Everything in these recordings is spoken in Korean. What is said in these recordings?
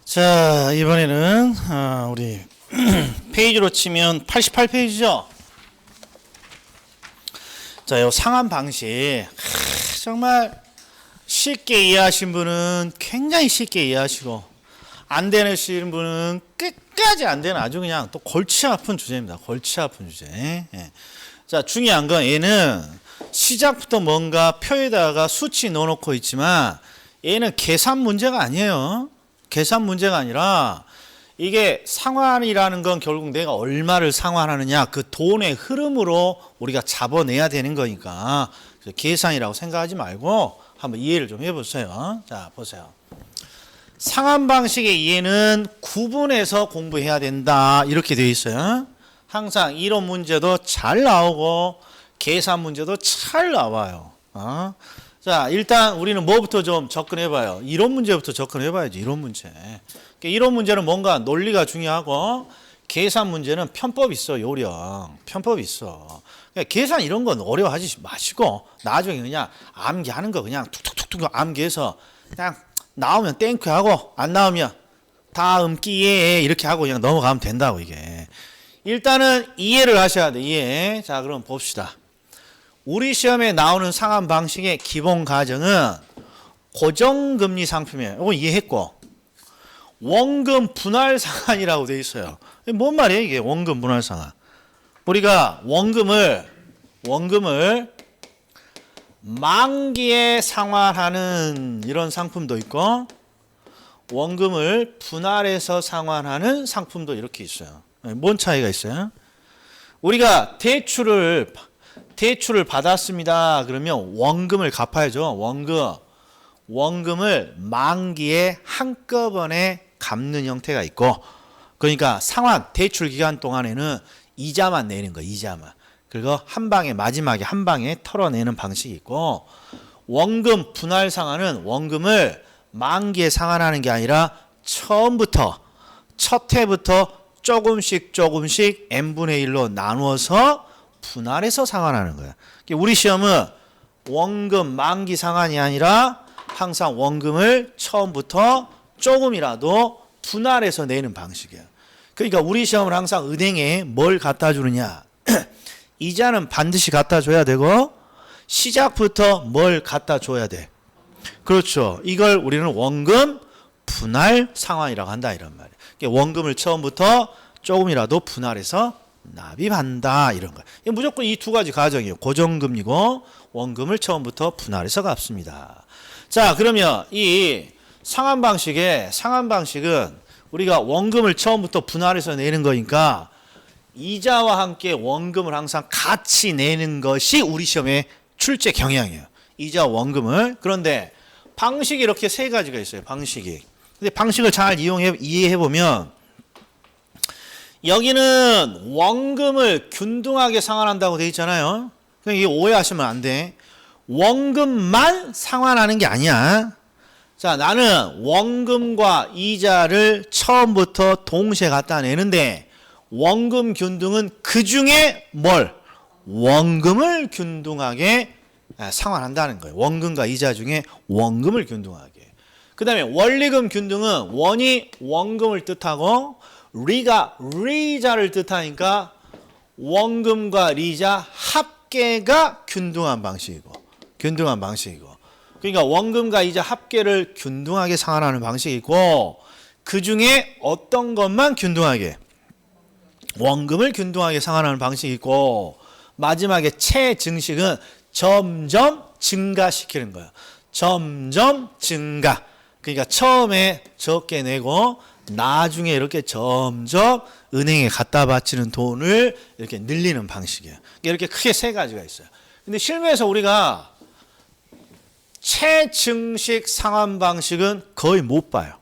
자, 이번에는 우리 페이지로 치면 88페이지죠. 자, 요 상한 방식 정말 쉽게 이해하신 분은 굉장히 쉽게 이해하시고 안 되시는 분은 끝까지 안 되는 아주 그냥 또 골치 아픈 주제입니다. 골치 아픈 주제. 예. 자, 중요한 건 얘는 시작부터 뭔가 표에다가 수치 넣어놓고 있지만 얘는 계산 문제가 아니에요. 계산 문제가 아니라 이게 상환이라는 건 결국 내가 얼마를 상환하느냐 그 돈의 흐름으로 우리가 잡아내야 되는 거니까 계산이라고 생각하지 말고 한번 이해를 좀 해보세요. 자, 보세요. 상환 방식의 이해는 구분해서 공부해야 된다 이렇게 되어 있어요. 항상 이론 문제도 잘 나오고 계산 문제도 잘 나와요. 자, 일단 우리는 뭐부터 좀 접근해봐요. 이론 문제부터 접근해봐야지. 이론 문제. 이론 문제는 뭔가 논리가 중요하고 계산 문제는 편법이 있어. 요령. 편법이 있어. 그러니까 계산 이런 건 어려워하지 마시고 나중에 그냥 암기하는 거 그냥 툭툭툭툭 암기해서 그냥 나오면 땡큐하고 안 나오면 다음 기회에 이렇게 하고 그냥 넘어가면 된다고 이게. 일단은 이해를 하셔야 돼. 이해. 자, 그럼 봅시다. 우리 시험에 나오는 상환 방식의 기본 가정은 고정금리 상품이에요. 이거 이해했고 원금 분할 상환이라고 되어 있어요. 뭔 말이에요 이게 원금 분할 상환. 우리가 원금을 만기에 상환하는 이런 상품도 있고 원금을 분할해서 상환하는 상품도 이렇게 있어요. 뭔 차이가 있어요? 우리가 대출을 받았습니다. 그러면 원금을 갚아야죠. 원금을 만기에 한꺼번에 갚는 형태가 있고 그러니까 상환 대출 기간 동안에는 이자만 내는 거예요. 이자만. 그리고 한 방에 마지막에 한 방에 털어내는 방식이 있고 원금 분할 상환은 원금을 만기에 상환하는 게 아니라 처음부터 첫 해부터 조금씩 n분의 1로 나누어서 분할해서 상환하는 거야. 우리 시험은 원금 만기 상환이 아니라 항상 원금을 처음부터 조금이라도 분할해서 내는 방식이야. 그러니까 우리 시험은 항상 은행에 뭘 갖다 주느냐. 이자는 반드시 갖다 줘야 되고 시작부터 뭘 갖다 줘야 돼. 그렇죠. 이걸 우리는 원금 분할 상환이라고 한다 이런 말이야. 원금을 처음부터 조금이라도 분할해서 납입한다 이런 거. 무조건 이 두 가지 가정이에요. 고정금리고 원금을 처음부터 분할해서 갚습니다. 자, 그러면 이 상환 방식은 우리가 원금을 처음부터 분할해서 내는 거니까 이자와 함께 원금을 항상 같이 내는 것이 우리 시험의 출제 경향이에요. 이자와 원금을. 그런데 방식이 이렇게 세 가지가 있어요. 방식이. 근데 방식을 잘 이해해 보면 여기는 원금을 균등하게 상환한다고 되어 있잖아요. 이게 오해하시면 안 돼. 원금만 상환하는 게 아니야. 자, 나는 원금과 이자를 처음부터 동시에 갖다 내는데 원금 균등은 그 중에 뭘? 원금을 균등하게 상환한다는 거예요. 원금과 이자 중에 원금을 균등하게. 그 다음에 원리금 균등은 원이 원금을 뜻하고 리가 리자를 뜻하니까 원금과 리자 합계가 균등한 방식이고 그러니까 원금과 이자 합계를 균등하게 상환하는 방식이고 그 중에 어떤 것만 균등하게 원금을 균등하게 상환하는 방식이 있고 마지막에 최증식은 점점 증가시키는 거예요. 점점 증가. 그러니까 처음에 적게 내고 나중에 이렇게 점점 은행에 갖다 바치는 돈을 이렇게 늘리는 방식이에요. 이렇게 크게 세 가지가 있어요. 근데 실무에서 우리가 최증식 상환 방식은 거의 못 봐요.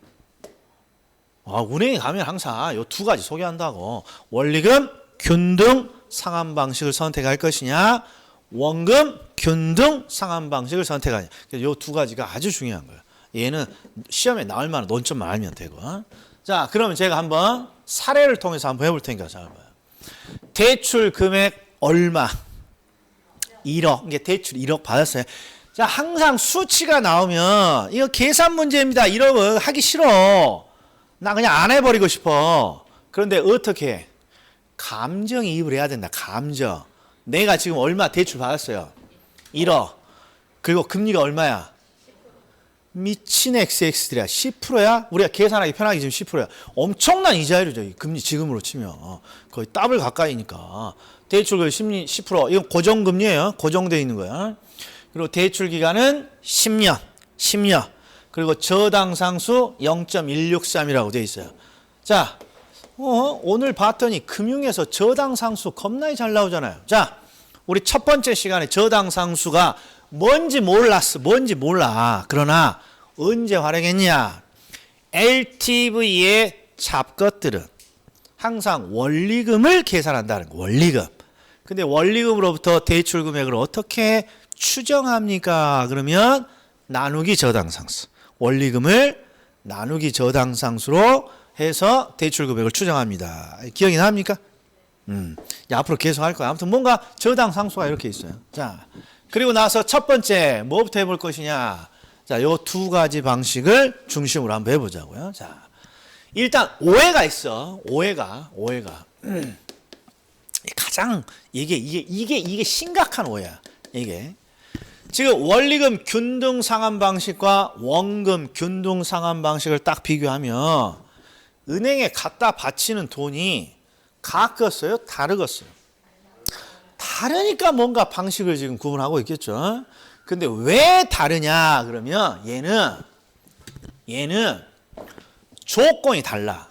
은행에 가면 항상 이 두 가지 소개한다고. 원리금 균등 상환 방식을 선택할 것이냐 원금 균등 상환 방식을 선택하냐. 이 두 가지가 아주 중요한 거예요. 얘는 시험에 나올 만한 논점만 알면 되고. 자, 그러면 제가 한번 사례를 통해서 한번 해볼 테니까 잘 봐요. 대출 금액 얼마? 1억. 이게 대출 1억 받았어요. 자, 항상 수치가 나오면 이거 계산 문제입니다. 1억은 하기 싫어. 나 그냥 안 해버리고 싶어. 그런데 어떻게 해? 감정이입을 해야 된다. 감정. 내가 지금 얼마 대출 받았어요? 1억. 그리고 금리가 얼마야? 미친 XX들이야. 10%야? 우리가 계산하기 편하게 지금 10%야. 엄청난 이자율이죠. 금리 지금으로 치면. 거의 더블 가까이니까. 대출금 10%. 이건 고정금리예요. 고정되어 있는 거야. 그리고 대출 기간은 10년. 10년. 그리고 저당상수 0.163이라고 되어 있어요. 자, 오늘 봤더니 금융에서 저당상수 겁나게 잘 나오잖아요. 자, 우리 첫 번째 시간에 저당상수가 뭔지 몰랐어. 뭔지 몰라. 그러나 언제 활용했냐? LTV의 잡것들은 항상 원리금을 계산한다는 거. 원리금. 근데 원리금으로부터 대출 금액을 어떻게 추정합니까? 그러면 나누기 저당상수. 원리금을 나누기 저당상수로 해서 대출 금액을 추정합니다. 기억이 납니까? 앞으로 계속 할 거야. 아무튼 뭔가 저당상수가 이렇게 있어요. 자, 그리고 나서 첫 번째 뭐부터 해볼 것이냐? 자, 요 두 가지 방식을 중심으로 한번 해보자고요. 자, 일단 오해가 있어. 오해가. 가장 이게 심각한 오해야. 이게 지금 원리금 균등 상환 방식과 원금 균등 상환 방식을 딱 비교하면 은행에 갖다 바치는 돈이 같겠어요? 다르겠어요? 다르니까 뭔가 방식을 지금 구분하고 있겠죠. 근데 왜 다르냐 그러면 얘는 조건이 달라.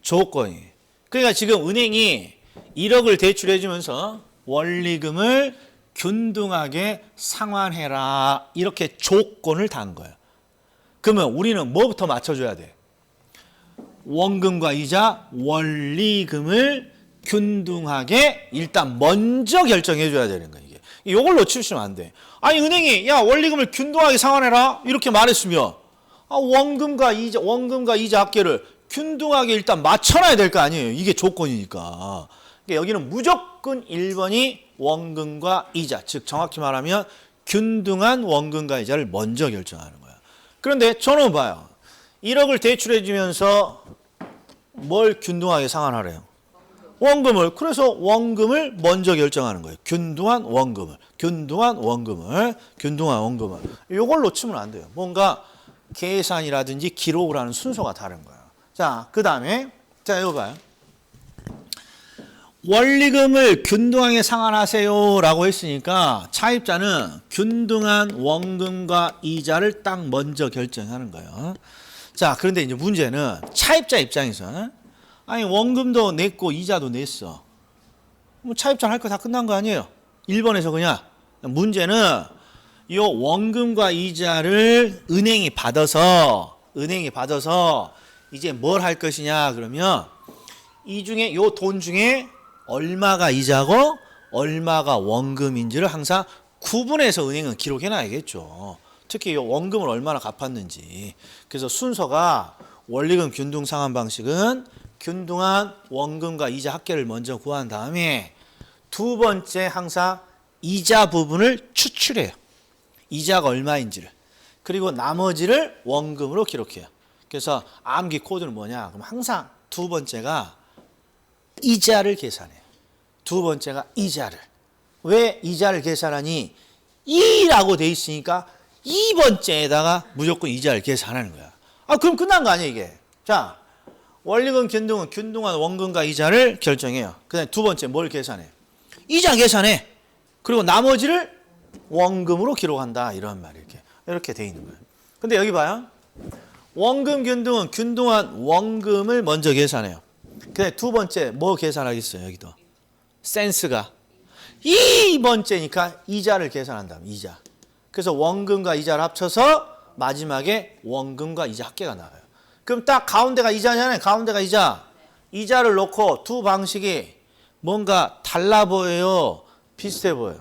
조건이. 그러니까 지금 은행이 1억을 대출해 주면서 원리금을 균등하게 상환해라. 이렇게 조건을 단 거예요. 그러면 우리는 뭐부터 맞춰줘야 돼? 원금과 이자, 원리금을 균등하게 일단 먼저 결정해 줘야 되는 거예요. 이걸 놓치시면 안 돼. 아니 은행이 야 원리금을 균등하게 상환해라 이렇게 말했으면 원금과 이자 합계를 균등하게 일단 맞춰놔야 될 거 아니에요. 이게 조건이니까. 그러니까 여기는 무조건 1번이 원금과 이자, 즉 정확히 말하면 균등한 원금과 이자를 먼저 결정하는 거야. 그런데 저는 봐요. 1억을 대출해 주면서 뭘 균등하게 상환하래요? 원금을. 그래서 원금을 먼저 결정하는 거예요. 균등한 원금을. 이걸 놓치면 안 돼요. 뭔가 계산이라든지 기록을 하는 순서가 다른 거예요. 자, 그 다음에 자, 이거 봐요. 원리금을 균등하게 상환하세요 라고 했으니까 차입자는 균등한 원금과 이자를 딱 먼저 결정하는 거예요. 자, 그런데 이제 문제는 차입자 입장에서 아니 원금도 냈고 이자도 냈어. 뭐 차입자는 할 거 다 끝난 거 아니에요? 1번에서 그냥. 문제는 이 원금과 이자를 은행이 받아서 이제 뭘 할 것이냐 그러면 이 중에 요 돈 중에 얼마가 이자고 얼마가 원금인지를 항상 구분해서 은행은 기록해 놔야겠죠. 특히 이 원금을 얼마나 갚았는지. 그래서 순서가 원리금 균등 상환 방식은 균등한 원금과 이자 합계를 먼저 구한 다음에 두 번째 항상 이자 부분을 추출해요. 이자가 얼마인지를. 그리고 나머지를 원금으로 기록해요. 그래서 암기 코드는 뭐냐? 그럼 항상 두 번째가 이자를 계산해요. 두 번째가 이자를. 왜 이자를 계산하니? 2라고 돼 있으니까 2번째에다가 무조건 이자를 계산하는 거야. 그럼 끝난 거 아니야 이게. 자, 원리금 균등은 균등한 원금과 이자를 결정해요. 그 다음에 두 번째 뭘 계산해? 이자 계산해. 그리고 나머지를 원금으로 기록한다. 이런 말이 이렇게 돼 있는 거예요. 근데 여기 봐요. 원금 균등은 균등한 원금을 먼저 계산해요. 그 다음에 두 번째 뭐 계산하겠어요? 여기도. 센스가. 2번째니까 이자를 계산한다. 이자. 그래서 원금과 이자를 합쳐서 마지막에 원금과 이자 합계가 나와요. 그럼 딱 가운데가 이자잖아요. 가운데가 이자. 이자를 놓고 두 방식이 뭔가 달라 보여요? 비슷해 보여요?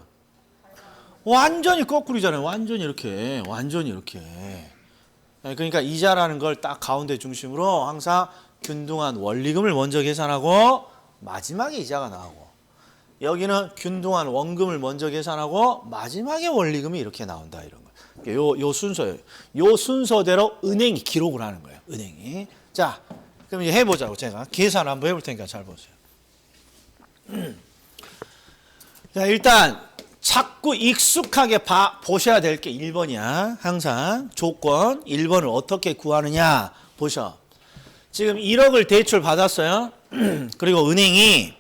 완전히 거꾸로잖아요. 완전히 이렇게. 그러니까 이자라는 걸 딱 가운데 중심으로 항상 균등한 원리금을 먼저 계산하고 마지막에 이자가 나오고, 여기는 균등한 원금을 먼저 계산하고 마지막에 원리금이 이렇게 나온다. 이런 거. 요 순서예요. 요 순서대로 은행이 기록을 하는 거예요. 은행이. 자, 그럼 이제 해보자고. 제가 계산 한번 해볼 테니까 잘 보세요. 자, 일단 자꾸 익숙하게 보셔야 될 게 1번이야. 항상 조건 1번을 어떻게 구하느냐 보셔. 지금 1억을 대출 받았어요. 그리고 은행이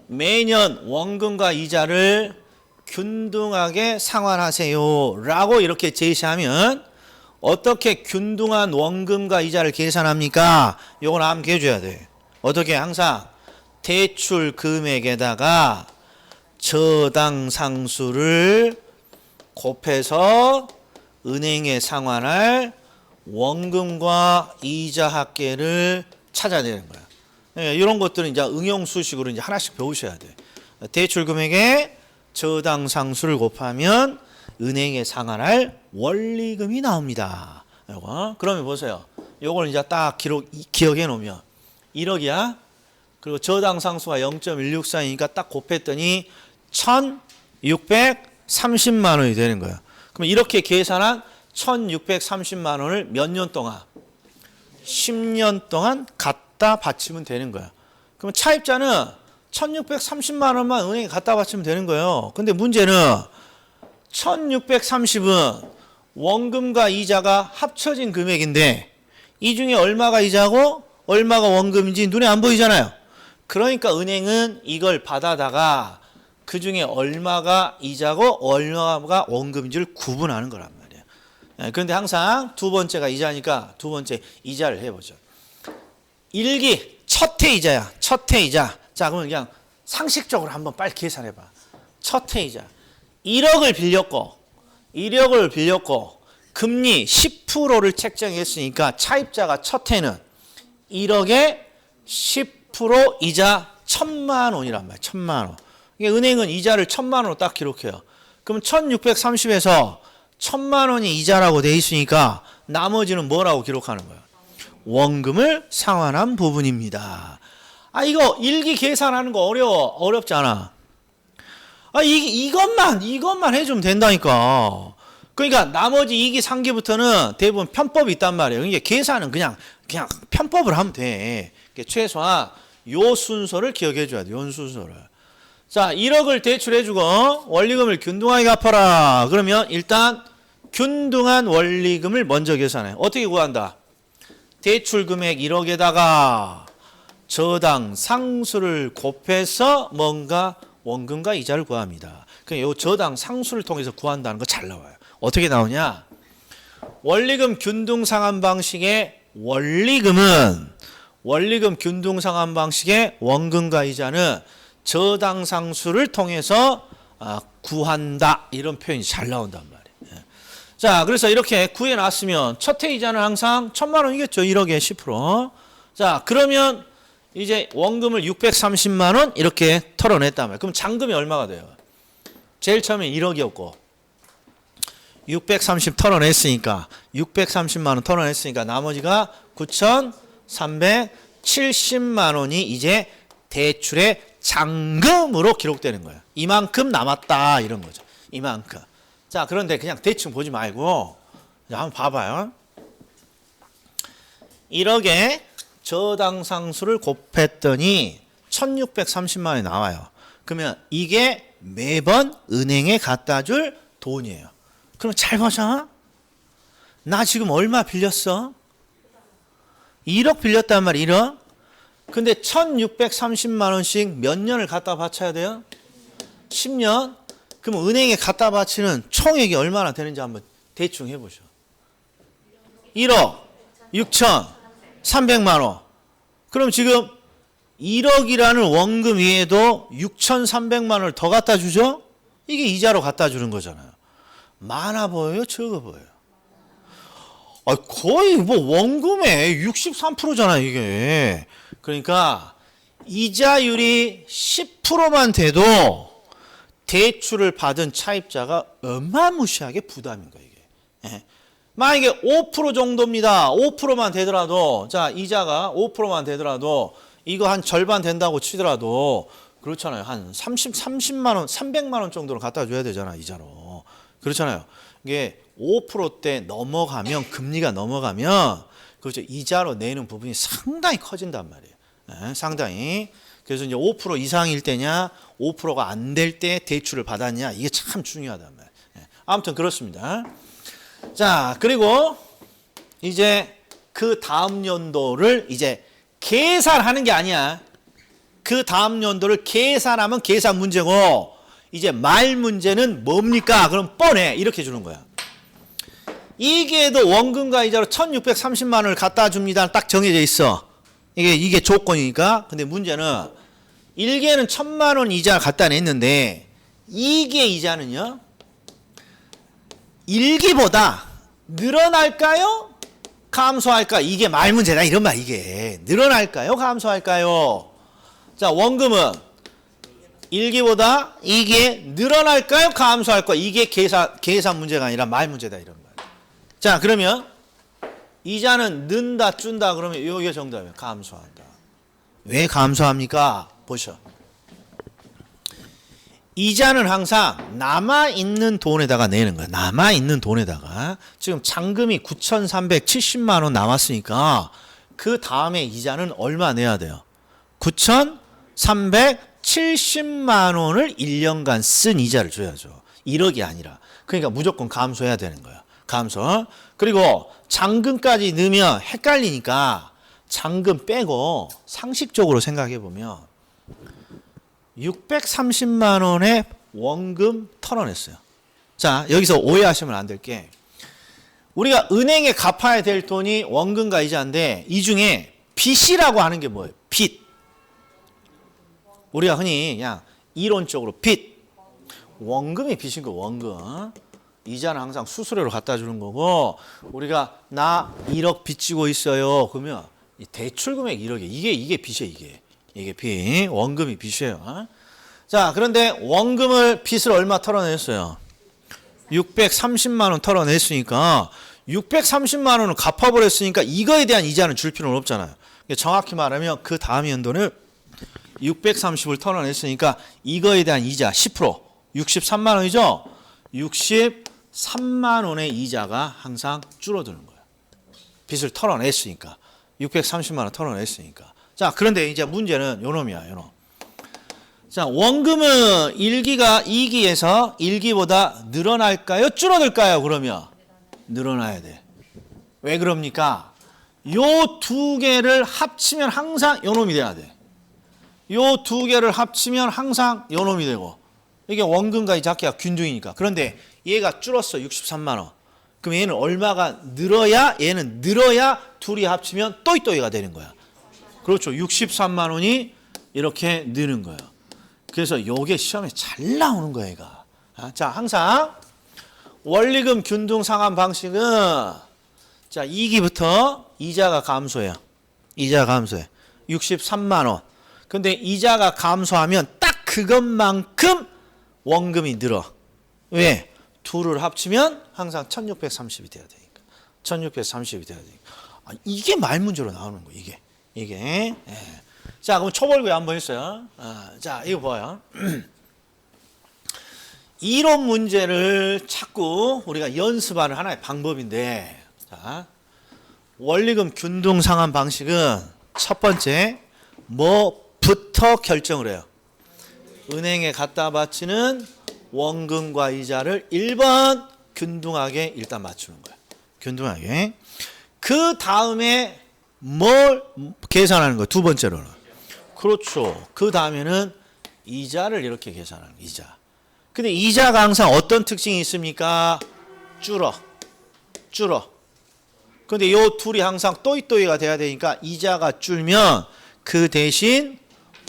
매년 원금과 이자를 균등하게 상환하세요 라고 이렇게 제시하면 어떻게 균등한 원금과 이자를 계산합니까? 요건 암기해줘야 돼. 어떻게? 항상 대출 금액에다가 저당 상수를 곱해서 은행에 상환할 원금과 이자 합계를 찾아내는 거야. 예, 이런 것들은 이제 응용 수식으로 이제 하나씩 배우셔야 돼. 대출 금액에 저당 상수를 곱하면 은행에 상환할 원리금이 나옵니다. 요거. 그러면 보세요. 요걸 이제 딱 기억해 놓으면 1억이야. 그리고 저당 상수가 0.164이니까 딱 곱했더니 1,630만 원이 되는 거야. 그럼 이렇게 계산한 1,630만 원을 몇 년 동안? 10년 동안 갖다 바치면 되는 거야. 그럼 차입자는 1,630만 원만 은행에 갖다 바치면 되는 거예요. 근데 문제는 1,630은 원금과 이자가 합쳐진 금액인데 이 중에 얼마가 이자고 얼마가 원금인지 눈에 안 보이잖아요. 그러니까 은행은 이걸 받아다가 그 중에 얼마가 이자고 얼마가 원금인지를 구분하는 거란 말이에요. 그런데 항상 두 번째가 이자니까 두 번째 이자를 해보죠. 1기 첫 해 이자야. 첫 해 이자. 자, 그러면 그냥 상식적으로 한번 빨리 계산해봐. 첫 해 이자. 1억을 빌렸고 금리 10%를 책정했으니까 차입자가 첫 해는 1억에 10% 이자 1,000만 원이란 말이야. 1,000만 원. 이게 은행은 이자를 1,000만 원으로 딱 기록해요. 그럼 1,630에서 1,000만 원이 이자라고 돼 있으니까 나머지는 뭐라고 기록하는 거야? 원금을 상환한 부분입니다. 아, 이거 일기 계산하는 거 어렵지 않아. 아, 이것만 해주면 된다니까. 그러니까 나머지 2기, 3기부터는 대부분 편법이 있단 말이에요. 이게 계산은 그냥 편법을 하면 돼. 최소한 요 순서를 기억해 줘야 돼. 요 순서를. 자, 1억을 대출해주고 원리금을 균등하게 갚아라. 그러면 일단 균등한 원리금을 먼저 계산해. 어떻게 구한다? 대출 금액 1억에다가 저당 상수를 곱해서 뭔가 원금과 이자를 구합니다. 그러니까 이 저당 상수를 통해서 구한다는 거 잘 나와요. 어떻게 나오냐? 원리금 균등 상환 방식의 원리금 균등 상환 방식의 원금과 이자는 저당 상수를 통해서 구한다. 이런 표현이 잘 나온단 말이에요. 자, 그래서 이렇게 구해놨으면 첫 해 이자는 항상 1,000만 원이겠죠. 1억에 10%. 자, 그러면 이제 원금을 630만 원 이렇게 털어냈단 말이에요. 그럼 잔금이 얼마가 돼요? 제일 처음에 1억이었고 630 털어냈으니까 630만 원 털어냈으니까 나머지가 9,370만 원이 이제 대출의 잔금으로 기록되는 거예요. 이만큼 남았다 이런 거죠. 이만큼. 자, 그런데 그냥 대충 보지 말고 한번 봐봐요. 1억에 저당 상수를 곱했더니 1,630만 원이 나와요. 그러면 이게 매번 은행에 갖다 줄 돈이에요. 그럼 잘 보자. 나 지금 얼마 빌렸어? 1억 빌렸단 말이야. 1억. 근데 1,630만 원씩 몇 년을 갖다 바쳐야 돼요? 10년. 그럼 은행에 갖다 바치는 총액이 얼마나 되는지 한번 대충 해보죠. 1억 6,300만 원. 그럼 지금 1억이라는 원금 위에도 6,300만 원을 더 갖다 주죠? 이게 이자로 갖다 주는 거잖아요. 많아 보여요? 적어 보여요? 거의 뭐 원금의 63%잖아요, 이게. 그러니까 이자율이 10%만 돼도 대출을 받은 차입자가 어마무시하게 부담인 거예요, 이게. 예. 만약에 5% 정도입니다. 5%만 되더라도, 자, 이자가 5%만 되더라도, 이거 한 절반 된다고 치더라도, 그렇잖아요. 한 30만 원, 300만 원 정도를 갖다 줘야 되잖아, 이자로. 그렇잖아요. 이게 5%대 넘어가면, 금리가 넘어가면, 그렇죠. 이자로 내는 부분이 상당히 커진단 말이에요. 예, 상당히. 그래서 이제 5% 이상일 때냐, 5%가 안 될 때 대출을 받았냐, 이게 참 중요하단 말이에요. 예, 아무튼 그렇습니다. 자, 그리고 이제 그 다음 연도를 이제 계산하는 게 아니야. 그 다음 연도를 계산하면 계산 문제고, 이제 말 문제는 뭡니까? 그럼 뻔해. 이렇게 주는 거야. 이게도 원금과 이자로 1630만 원을 갖다 줍니다. 딱 정해져 있어. 이게 조건이니까. 근데 문제는 1개는 1000만 원 이자를 갖다 냈는데 2개 이자는요. 1기보다 늘어날까요? 감소할까? 이게 말 문제다. 이런 말 이게. 늘어날까요? 감소할까요? 자, 원금은 1기보다 이게 늘어날까요? 감소할까요? 이게 계산 문제가 아니라 말 문제다. 이런 말. 자, 그러면 이자는 는다, 준다 그러면 이게 정답이에요. 감소한다. 왜 감소합니까? 보셔. 이자는 항상 남아있는 돈에다가 내는 거야. 남아있는 돈에다가. 지금 잔금이 9,370만 원 남았으니까 그 다음에 이자는 얼마 내야 돼요? 9,370만 원을 1년간 쓴 이자를 줘야죠. 1억이 아니라. 그러니까 무조건 감소해야 되는 거예요. 감소. 그리고 잔금까지 넣으면 헷갈리니까 잔금 빼고 상식적으로 생각해 보면 630만 원의 원금 털어냈어요. 자, 여기서 오해하시면 안 될 게 우리가 은행에 갚아야 될 돈이 원금과 이자인데 이 중에 빚이라고 하는 게 뭐예요? 빚. 우리가 흔히 그냥 이론적으로 빚. 원금이 빚인 거 원금. 이자는 항상 수수료로 갖다 주는 거고 우리가 나 1억 빚지고 있어요. 그러면 대출 금액 1억이에요. 이게 빚이에요. 이게 빚. 원금이 빚이에요. 자, 그런데 원금을 빚을 얼마 털어냈어요? 630만 원 털어냈으니까 630만 원을 갚아버렸으니까 이거에 대한 이자는 줄 필요는 없잖아요. 정확히 말하면 그 다음 연도는 630을 털어냈으니까 이거에 대한 이자 10% 63만 원이죠? 63만 원의 이자가 항상 줄어드는 거예요. 빚을 털어냈으니까 630만 원 털어냈으니까. 자, 그런데 이제 문제는 요놈이야. 요놈. 자, 원금은 1기가 2기에서 1기보다 늘어날까요? 줄어들까요? 그러면 늘어나야 돼. 왜 그럽니까? 요 두 개를 합치면 항상 요놈이 돼야 돼. 요 두 개를 합치면 항상 요놈이 되고 이게 원금과 이자가 균등이니까. 그런데 얘가 줄었어. 63만 원. 그럼 얘는 얼마가 늘어야 얘는 늘어야 둘이 합치면 또이또이가 되는 거야. 그렇죠. 63만 원이 이렇게 느는 거예요. 그래서 요게 시험에 잘 나오는 거야, 얘가. 자, 항상 원리금 균등 상환 방식은 자, 2기부터 이자가 감소해요. 이자가 감소해. 63만 원. 근데 이자가 감소하면 딱 그것만큼 원금이 늘어. 왜? 둘을 합치면 항상 1630이 돼야 되니까. 1630이 돼야 되니까. 이게 말 문제로 나오는 거예요, 이게. 예. 자, 그럼 초벌구에 한번 했어요. 자, 이거 봐요. 이론 문제를 자꾸 우리가 연습하는 하나의 방법인데, 자, 원리금 균등 상환 방식은 첫 번째, 뭐부터 결정을 해요? 은행에 갖다 바치는 원금과 이자를 1번 균등하게 일단 맞추는 거예요. 균등하게. 그 다음에 뭘 계산하는 거예요? 두 번째로는. 그렇죠. 그 다음에는 이자를 이렇게 계산하는 거예요. 이자. 근데 이자가 항상 어떤 특징이 있습니까? 줄어. 근데 요 둘이 항상 또이또이가 돼야 되니까 이자가 줄면 그 대신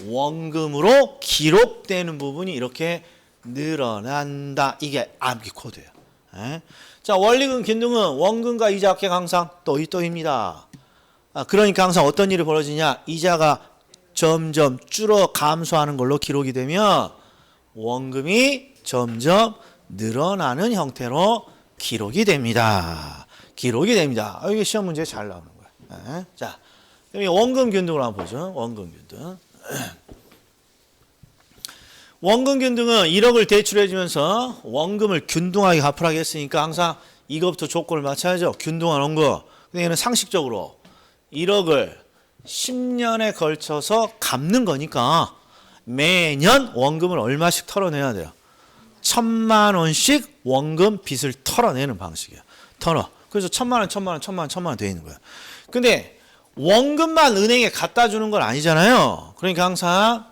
원금으로 기록되는 부분이 이렇게 늘어난다. 이게 암기 코드예요. 자, 원리금 균등은 원금과 이자 합계가 항상 또이또이입니다. 그러니까 항상 어떤 일이 벌어지냐? 이자가 점점 줄어 감소하는 걸로 기록이 되면 원금이 점점 늘어나는 형태로 기록이 됩니다. 이게 시험 문제에 잘 나오는 거예요. 자, 그럼 원금 균등으로 한번 보죠. 원금 균등. 원금 균등은 1억을 대출해 주면서 원금을 균등하게 갚으라고 했으니까 항상 이것부터 조건을 맞춰야죠. 균등한 원금. 근데 얘는 상식적으로 1억을 10년에 걸쳐서 갚는 거니까 매년 원금을 얼마씩 털어내야 돼요? 1,000만 원씩 원금 빚을 털어내는 방식이에요. 그래서 1,000만 원, 1,000만 원, 1,000만 원, 1,000만 원 돼 있는 거야. 근데 원금만 은행에 갖다 주는 건 아니잖아요. 그러니까 항상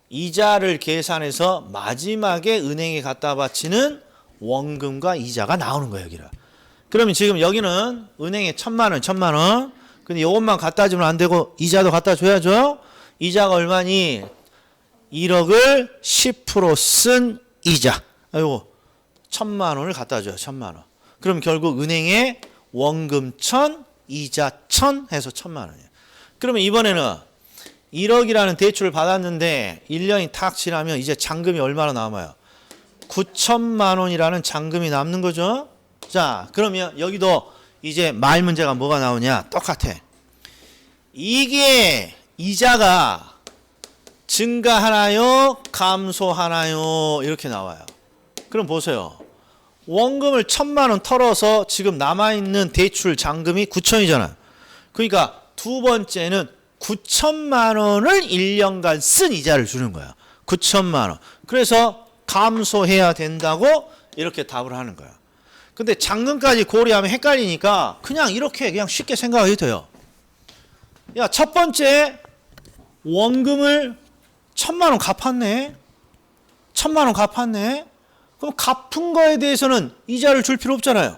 이자를 계산해서 마지막에 은행에 갖다 바치는 원금과 이자가 나오는 거예요, 여기는. 그러면 지금 여기는 은행에 1,000만 원, 1,000만 원. 근데 이것만 갖다 주면 안 되고 이자도 갖다 줘야죠. 이자가 얼마니? 1억을 10% 쓴 이자. 요거 1,000만 원을 갖다 줘요. 1,000만 원. 그럼 결국 은행에 원금 1,000, 이자 1,000 해서 1,000만 원이에요. 그러면 이번에는 1억이라는 대출을 받았는데 1년이 탁 지나면 이제 잔금이 얼마나 남아요? 9,000만 원이라는 잔금이 남는 거죠. 자, 그러면 여기도 이제 말 문제가 뭐가 나오냐? 똑같아. 이게 이자가 증가하나요? 감소하나요? 이렇게 나와요. 그럼 보세요. 원금을 1,000만 원 털어서 지금 남아있는 대출 잔금이 9,000이잖아요. 그러니까 두 번째는 9,000만 원을 1년간 쓴 이자를 주는 거야. 9,000만 원. 그래서 감소해야 된다고 이렇게 답을 하는 거야. 근데 잔금까지 고려하면 헷갈리니까 그냥 이렇게 그냥 쉽게 생각해도 돼요. 야, 첫 번째 원금을 1,000만 원 갚았네. 1,000만 원 갚았네. 그럼 갚은 거에 대해서는 이자를 줄 필요 없잖아요.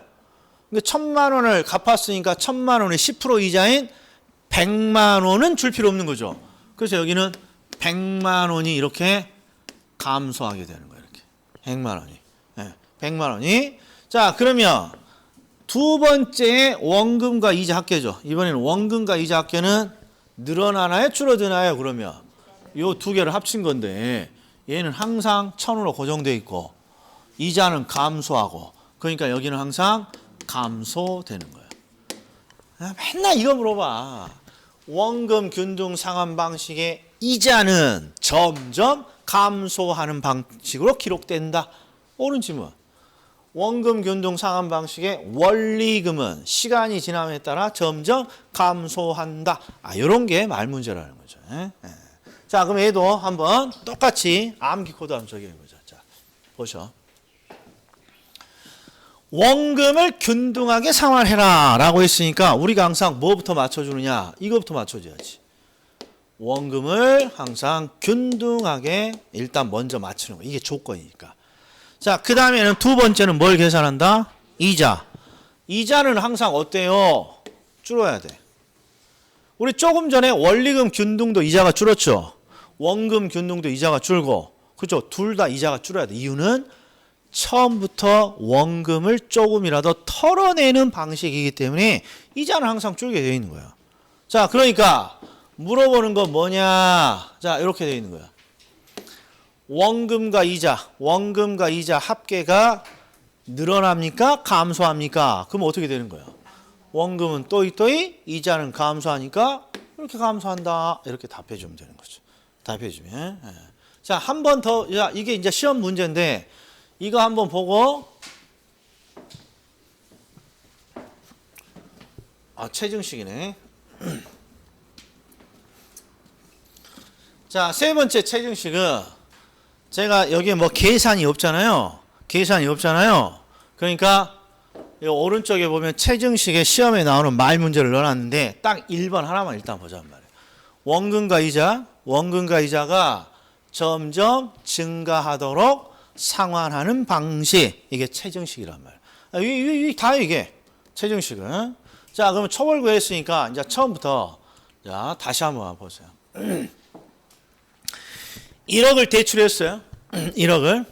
근데 1,000만 원을 갚았으니까 1,000만 원의 10% 이자인 100만 원은 줄 필요 없는 거죠. 그래서 여기는 100만 원이 이렇게 감소하게 되는 거예요. 이렇게 100만 원이. 네, 100만 원이. 자, 그러면 두 번째 원금과 이자 합계죠. 이번에는 원금과 이자 합계는 늘어나나요? 줄어드나요? 그러면 요 두 개를 합친 건데 얘는 항상 1,000으로 고정되어 있고 이자는 감소하고 그러니까 여기는 항상 감소되는 거예요. 맨날 이거 물어봐. 원금 균등 상환 방식의 이자는 점점 감소하는 방식으로 기록된다. 옳은 질문. 원금 균등 상환 방식의 원리금은 시간이 지남에 따라 점점 감소한다. 이런 게 말 문제라는 거죠. 자, 그럼 얘도 한번 똑같이 암기 코드 한번 적용해보자. 자, 보셔. 원금을 균등하게 상환해라 라고 했으니까 우리가 항상 뭐부터 맞춰주느냐? 이거부터 맞춰줘야지. 원금을 항상 균등하게 일단 먼저 맞추는 거. 이게 조건이니까. 자, 그 다음에는 두 번째는 뭘 계산한다? 이자. 이자는 항상 어때요? 줄어야 돼. 우리 조금 전에 원리금 균등도 이자가 줄었죠. 원금 균등도 이자가 줄고. 그렇죠? 둘 다 이자가 줄어야 돼. 이유는 처음부터 원금을 조금이라도 털어내는 방식이기 때문에 이자는 항상 줄게 되어 있는 거야. 자, 그러니까 물어보는 건 뭐냐? 자, 이렇게 되어 있는 거야. 원금과 이자 합계가 늘어납니까? 감소합니까? 그럼 어떻게 되는 거야? 원금은 또이, 이자는 감소하니까 이렇게 감소한다. 이렇게 답해 주면 되는 거죠. 답해 주면. 자, 한 번 더. 자, 이게 이제 시험 문제인데 이거 한번 보고 체증식이네. 자, 세 번째 체증식은 제가 여기에 뭐 계산이 없잖아요. 그러니까 이 오른쪽에 보면 체증식의 시험에 나오는 말 문제를 넣어놨는데 딱 1번 하나만 일단 보자는 말이에요. 원금과 이자가 점점 증가하도록 상환하는 방식. 이게 체증식이란 말이에요. 다 이게 체증식은. 자, 그러면 초벌 구했으니까 이제 처음부터 자, 다시 한번 보세요. 1억을 대출했어요. 1억을.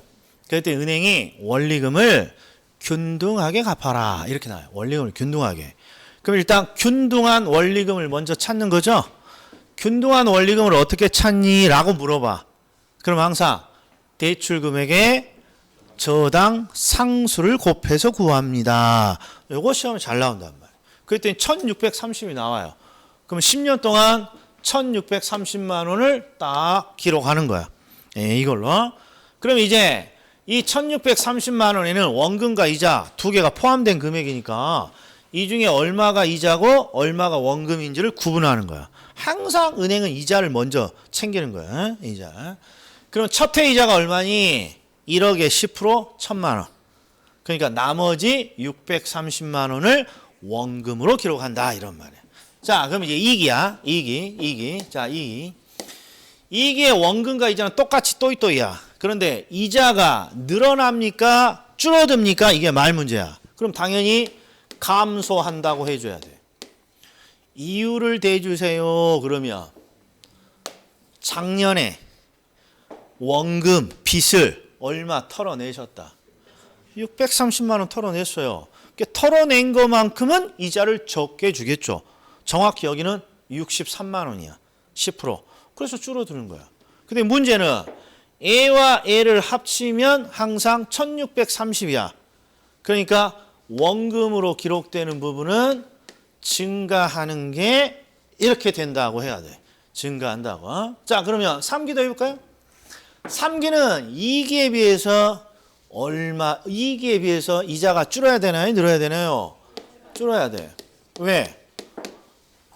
그때 은행이 원리금을 균등하게 갚아라. 이렇게 나와요. 원리금을 균등하게. 그럼 일단 균등한 원리금을 먼저 찾는 거죠. 균등한 원리금을 어떻게 찾니? 라고 물어봐. 그럼 항상 대출 금액의 저당 상수를 곱해서 구합니다. 요거 시험에 잘 나온단 말이에요. 그랬더니 1,630이 나와요. 그럼 10년 동안 1,630만 원을 딱 기록하는 거야. 이걸로. 그럼 이제 이 1,630만 원에는 원금과 이자 두 개가 포함된 금액이니까 이 중에 얼마가 이자고 얼마가 원금인지를 구분하는 거야. 항상 은행은 이자를 먼저 챙기는 거야. 이자. 그럼 첫 해 이자가 얼마니? 1억에 10% 1,000만 원. 그러니까 나머지 630만 원을 원금으로 기록한다 이런 말이야. 자, 그럼 이제 이익이야. 이익이. 자, 이익의 원금과 이자는 똑같이 또이또이야. 그런데 이자가 늘어납니까? 줄어듭니까? 이게 말 문제야. 그럼 당연히 감소한다고 해줘야 돼. 이유를 대주세요. 그러면 작년에 원금 빚을 얼마 털어내셨다. 630만 원 털어냈어요. 털어낸 것만큼은 이자를 적게 주겠죠. 정확히 여기는 63만 원이야. 10%. 그래서 줄어드는 거야. 근데 문제는 A와 A를 합치면 항상 1630이야. 그러니까 원금으로 기록되는 부분은 증가하는 게 이렇게 된다고 해야 돼. 증가한다고. 자, 그러면 3기도 해볼까요? 3기는 2기에 비해서 이기에 비해서 이자가 줄어야 되나요? 늘어야 되나요? 줄어야 돼. 왜?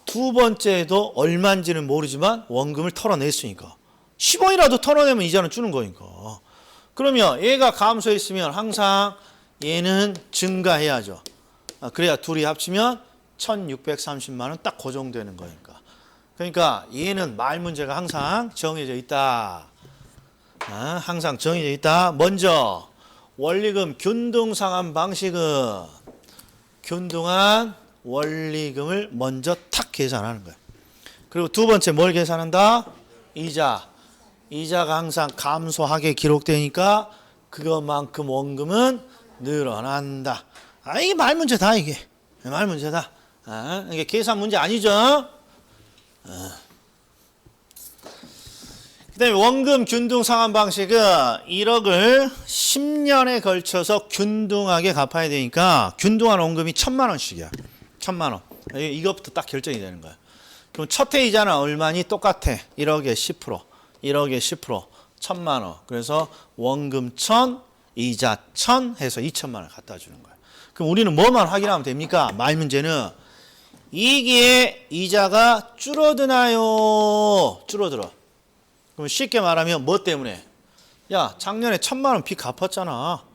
두 번째도 얼마인지는 모르지만 원금을 털어냈으니까. 10원이라도 털어내면 이자는 주는 거니까. 그러면 얘가 감소했으면 항상 얘는 증가해야죠. 그래야 둘이 합치면 1630만 원 딱 고정되는 거니까. 그러니까 얘는 말 문제가 항상 정해져 있다. 항상 정해져 있다. 먼저 원리금 균등상환 방식은 균등한 원리금을 먼저 탁 계산하는 거예요. 그리고 두 번째 뭘 계산한다? 이자. 이자가 항상 감소하게 기록되니까 그것만큼 원금은 늘어난다. 이게 말 문제다 이게. 말 문제다. 이게 계산 문제 아니죠? 그다음에 원금 균등 상환 방식은 1억을 10년에 걸쳐서 균등하게 갚아야 되니까 균등한 원금이 1,000만 원씩이야. 1,000만 원. 이것부터 딱 결정이 되는 거야. 그럼 첫 해 이자는 얼마니? 똑같아. 1억에 10%. 1억에 10%. 1,000만 원. 그래서 원금 1,000, 이자 1,000 해서 2,000만 원 갖다 주는 거야. 그럼 우리는 뭐만 확인하면 됩니까? 말 문제는 이기에 이자가 줄어드나요? 줄어들어. 그럼 쉽게 말하면 뭐 때문에? 야, 작년에 1,000만 원 빚 갚았잖아.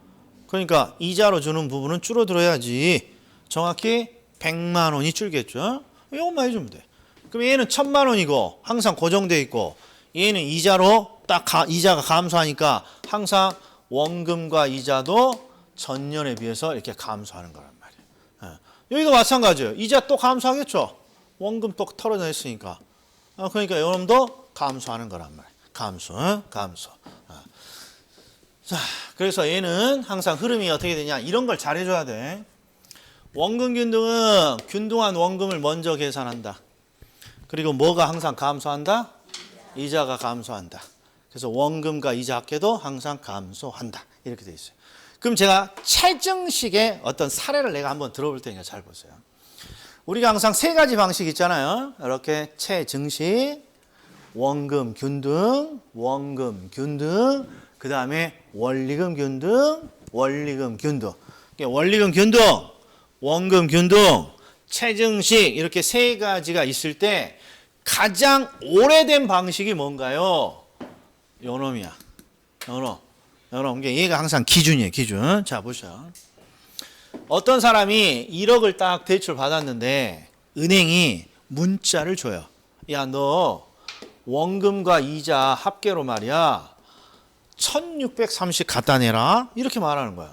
그러니까 이자로 주는 부분은 줄어들어야지. 정확히 100만 원이 줄겠죠. 이것만 해주면 돼. 그럼 얘는 1,000만 원이고 항상 고정돼 있고 얘는 이자로 딱 이자가 감소하니까 항상 원금과 이자도 전년에 비해서 이렇게 감소하는 거란 말이에요. 여기도 마찬가지예요. 이자 또 감소하겠죠. 원금 또 털어냈으니까. 그러니까 여러분도 감소하는 거란 말이에요. 감소. 자, 그래서 얘는 항상 흐름이 어떻게 되냐. 이런 걸 잘 해줘야 돼. 원금 균등은 균등한 원금을 먼저 계산한다. 그리고 뭐가 항상 감소한다? 이자가 감소한다. 그래서 원금과 이자 합계도 항상 감소한다. 이렇게 돼 있어요. 그럼 제가 체증식의 어떤 사례를 내가 한번 들어볼 테니까 잘 보세요. 우리가 항상 세 가지 방식 있잖아요. 이렇게 체증식, 원금 균등, 그 다음에 원리금 균등, 원리금 균등, 원금 균등, 체증식 이렇게 세 가지가 있을 때 가장 오래된 방식이 뭔가요? 요놈이야. 요놈. 얘가 항상 기준이에요. 기준. 자, 보셔. 어떤 사람이 1억을 딱 대출 받았는데 은행이 문자를 줘요. 야, 너 원금과 이자 합계로 말이야 1630 갖다 내라. 이렇게 말하는 거야.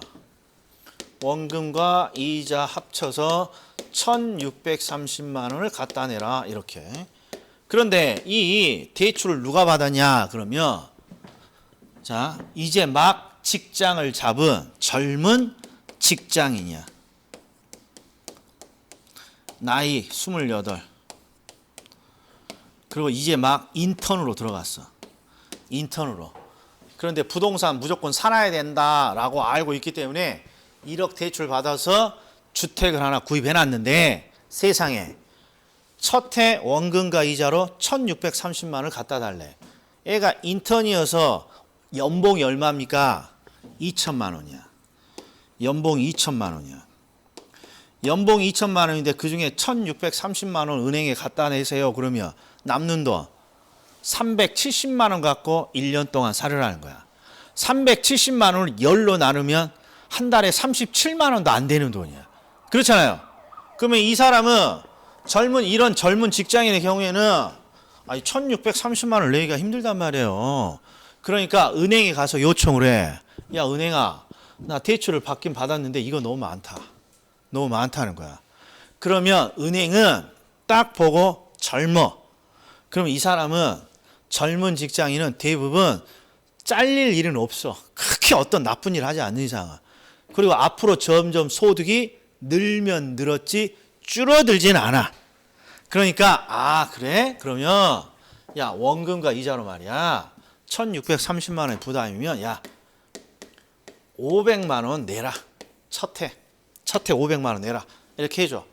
원금과 이자 합쳐서 1630만 원을 갖다 내라. 이렇게. 그런데 이 대출을 누가 받았냐? 그러면 자, 이제 막 직장을 잡은 젊은 직장인이야. 나이 28. 그리고 이제 막 인턴으로 들어갔어. 인턴으로. 그런데 부동산 무조건 살아야 된다라고 알고 있기 때문에 1억 대출 받아서 주택을 하나 구입해놨는데 세상에 첫 해 원금과 이자로 1630만 원을 갖다 달래. 애가 인턴이어서 연봉이 얼마입니까? 2천만 원이야. 연봉이 2천만 원이야. 연봉이 2천만 원인데 그중에 1,630만 원 은행에 갖다 내세요. 그러면 남는 돈 370만 원 갖고 1년 동안 살으라는 거야. 370만 원을 열로 나누면 한 달에 37만 원도 안 되는 돈이야. 그렇잖아요. 그러면 이 사람은 이런 젊은 직장인의 경우에는 1,630만 원을 내기가 힘들단 말이에요. 그러니까 은행에 가서 요청을 해. 야, 은행아, 나 대출을 받긴 받았는데 이거 너무 많다. 너무 많다는 거야. 그러면 은행은 딱 보고 젊어. 그럼 이 사람은 젊은 직장인은 대부분 잘릴 일은 없어. 크게 어떤 나쁜 일 하지 않는 이상은. 그리고 앞으로 점점 소득이 늘면 늘었지 줄어들진 않아. 그러니까 그래? 그러면 야, 원금과 이자로 말이야. 1,630만 원의 부담이면 야, 500만 원 내라. 첫 해 500만 원 내라. 이렇게 해줘.